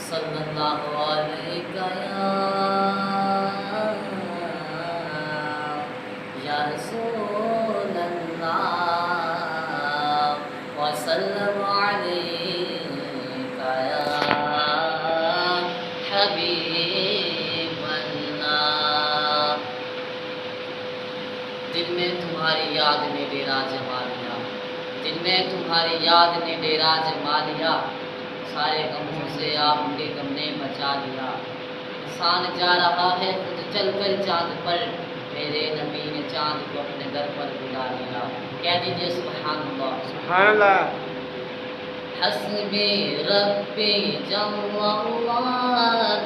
सल्लल्लाहु अलैहि या रसूल अल्लाह वसल्लम अलैका या हबीब अल्लाह। दिल में तुम्हारी याद ने डेरा जमा लिया, दिल में तुम्हारी याद ने डेरा जमा लिया, सारे गमों से आपके गम ने बचा लिया। इंसान जा रहा है खुद चलकर चाँद पर, मेरे नबी ने चाँद को अपने घर पर बुला लिया। कह दीजिए सुभान अल्लाह, सुभान अल्लाह। हस्बी रब्बी जल्लल्लाह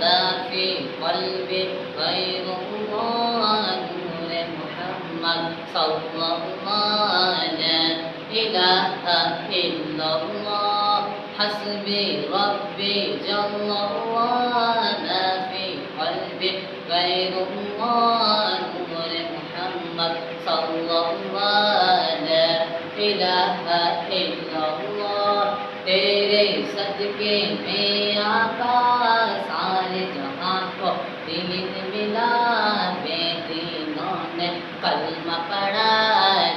दाफी क़ल्बी गैरुल्लाह नूरे मुहम्मद सल्लल्लाह ला इलाहा इल्लल्लाह। हस्बी रब्बी जल्लल्लाह दाफी क़ल्बी गैरुल्लाह नूरे मुहम्मद सल्लल्लाह ला इलाहा इल्लल्लाह। तेरे सदके में आका सारे जहां को दीन मिला, बेदीनों ने कलमा पढ़ा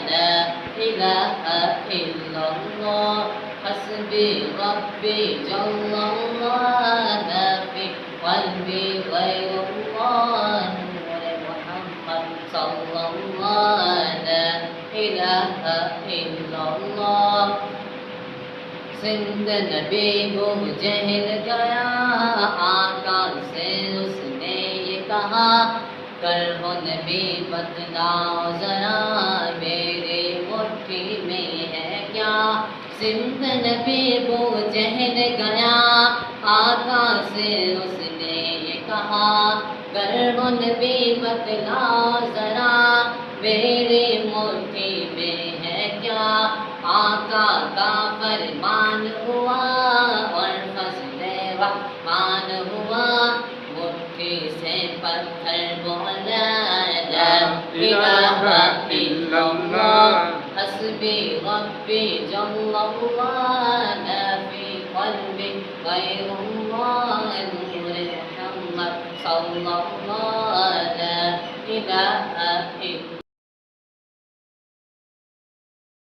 ला इलाहा इल्लल्लाह। हस्बी रब्बी जल्लल्लाह दाफी क़ल्बी गैरुल्लाह नूरे मुहम्मद सल्लल्लाह ला इलाहा इल्लल्लाह। सिंध नबी को जहल गया, आका से उसने ये कहा, कर हो नबी बतलाओ जरा, मेरे मुट्ठी में है क्या। सिंध नबी को जहल गया, आका से उसने ये कहा, कर हो नबी बतलाओ जरा, मेरे मुट्ठी में है क्या। आका का फरमान हुआ और फज़ले रहमान हुआ, मुट्ठी से पत्थर बोला ला इलाहा इल्लल्लाह। हस्बी रब्बी जल्लल्लाह दाफी क़ल्बी गैरुल्लाह नूरे मुहम्मद सल्लल्लाह ला इलाहा